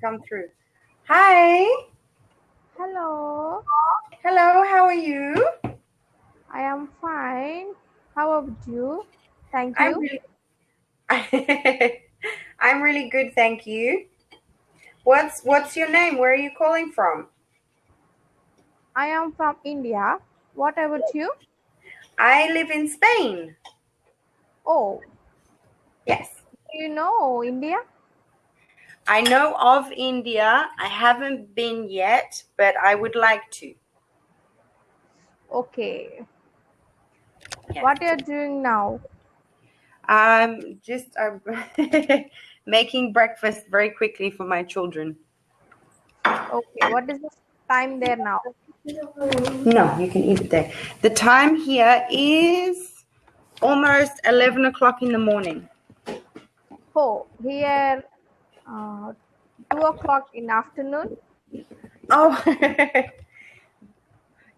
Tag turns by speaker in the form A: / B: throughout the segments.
A: come through. Hi.
B: Hello,
A: Hello, how are you?
B: I am fine. How about you? Thank
A: I'm
B: you.
A: really I'm really good, thank you. What's your name? Where are you calling from?
B: I am from India. What about you?
A: I live in Spain.
B: Oh,
A: Yes.
B: do you know India?
A: I know of India. I haven't been yet, but I would like to.
B: Okay.
A: Yes.
B: What you are doing now?
A: I'm just making breakfast very quickly for my children.
B: Okay. What is the time there now?
A: No, you can eat it there. The time here is almost 11 o'clock in the morning.
B: Oh, here, uh, 2 o'clock in afternoon.
A: Oh,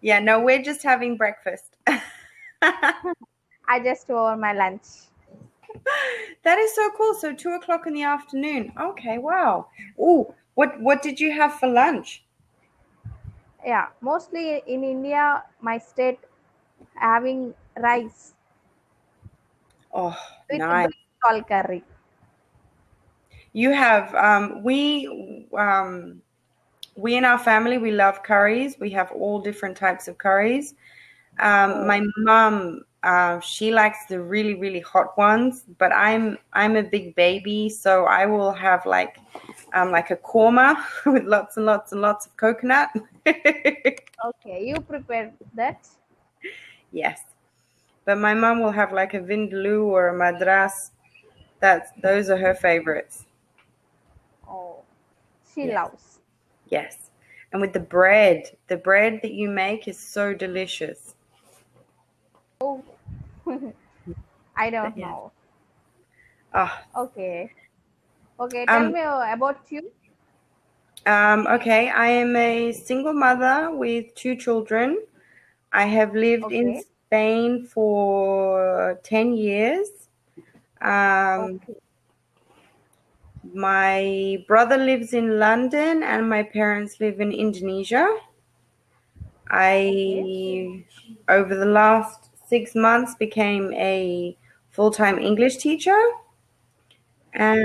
A: yeah, no, we're just having breakfast.
B: I just over my lunch.
A: That is so cool. So 2 o'clock in the afternoon. Okay, wow. Oh, what did you have for lunch?
B: Yeah, mostly in India, my state having rice
A: Oh,
B: with
A: nice.
B: brinjal curry.
A: You have we in our family we love curries. We have all different types of curries.
B: Oh,
A: My mom, she likes the really, really hot ones, but I'm a big baby, so I will have like a korma with lots and lots and lots of coconut.
B: okay. You prepared that?
A: Yes, but my mom will have like a vindaloo or a madras. Those are her favorites.
B: Oh, she
A: Yes,
B: loves.
A: yes, and with the bread that you make is so delicious.
B: Oh, I don't
A: Yes.
B: know.
A: Ah,
B: Okay. Okay, tell
A: um,
B: me about you.
A: okay. I am a single mother with two children. I have lived in
B: Okay.
A: Spain for 10 years. Um,
B: Okay.
A: my brother lives in London and my parents live in Indonesia.
B: Okay.
A: I, over the last 6 months, became a full-time English teacher.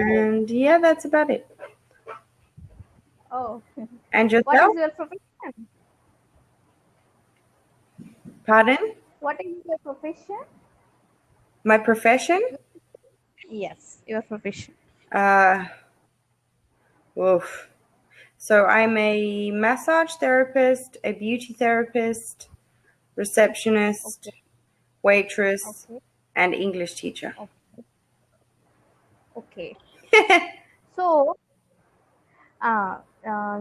B: Oh.
A: And yeah, that's about it.
B: Oh.
A: And
B: What
A: yourself?
B: is your profession?
A: Pardon?
B: What is your profession?
A: My profession?
B: Yes, your profession.
A: Uh, Oof. So I'm a massage therapist, a beauty therapist, receptionist,
B: Okay.
A: waitress,
B: Okay.
A: and English teacher.
B: Okay. Okay. So,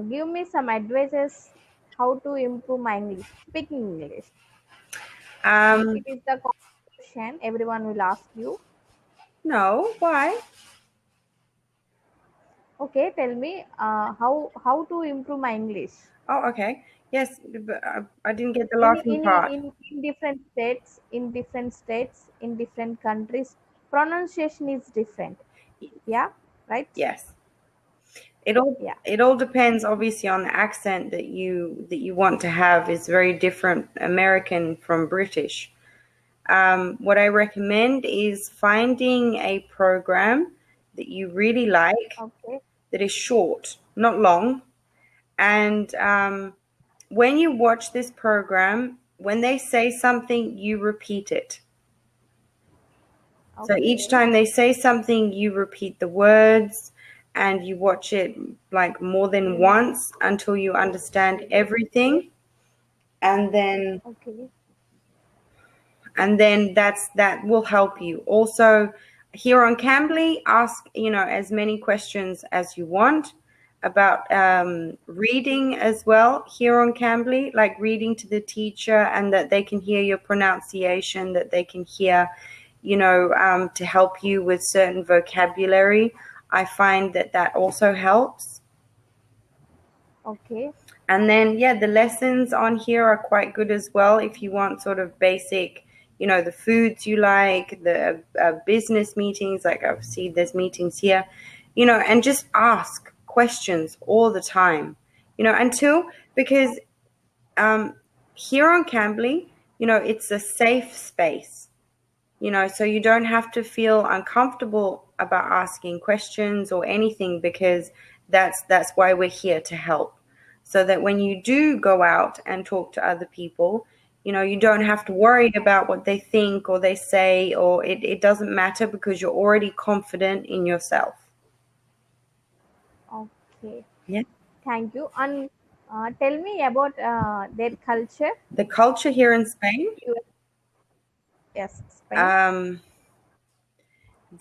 B: give me some advices how to improve my English, speaking English.
A: um,
B: It is the common question everyone will ask you.
A: no, why?
B: Okay, tell me how to improve my English.
A: Oh, okay. Yes, but I didn't get the
B: in
A: laughing
B: in
A: part.
B: in different states in different countries pronunciation is different. Yeah, right.
A: Yes. It all
B: Yeah.
A: it all depends obviously on the accent that you want to have is very different American from British. What I recommend is finding a program that you really like
B: Okay.
A: that is short, not long. And when you watch this program, when they say something, you repeat it. So each
B: Okay.
A: time they say something, you repeat the words and you watch it like more than once until you understand everything. And then
B: Okay.
A: that will help you. Also, here on Cambly, ask as many questions as you want about reading as well here on Cambly, like reading to the teacher and that they can hear your pronunciation, that they can hear, to help you with certain vocabulary. I find that also helps.
B: Okay.
A: And then, yeah, the lessons on here are quite good as well if you want sort of basic, the foods you like, the business meetings, like obviously there's meetings here, and just ask questions all the time, because here on Cambly, it's a safe space, so you don't have to feel uncomfortable about asking questions or anything, because that's why we're here to help. So that when you do go out and talk to other people, you don't have to worry about what they think or they say, or it doesn't matter, because you're already confident in yourself.
B: Okay.
A: Yeah.
B: Thank you. And tell me about their culture.
A: The culture here in Spain,
B: US, yes, Spain.
A: um,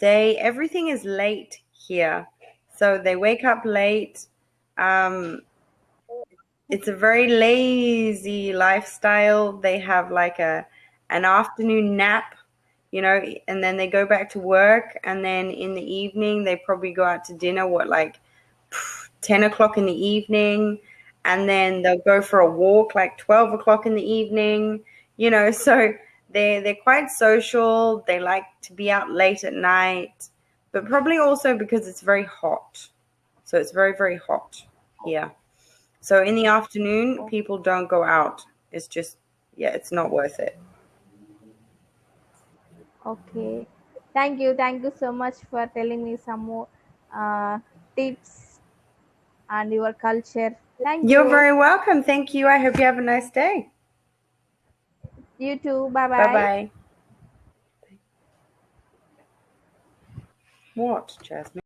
A: everything is late here. So they wake up late. Um, it's a very lazy lifestyle. They have like an afternoon nap, and then they go back to work, and then in the evening they probably go out to dinner, like 10 o'clock in the evening, and then they'll go for a walk like 12 o'clock in the evening, so they're quite social. They like to be out late at night, but probably also because it's very hot. So it's very, very hot here. So in the afternoon,
B: Oh,
A: people don't go out. It's just, yeah, it's not worth it.
B: okay. Thank you. Thank you so much for telling me some more uh, tips and your culture. Thank
A: You're
B: you.
A: very welcome. Thank you. I hope you have a nice day.
B: You too. Bye
A: Bye
B: bye.
A: bye. What, Jasmine?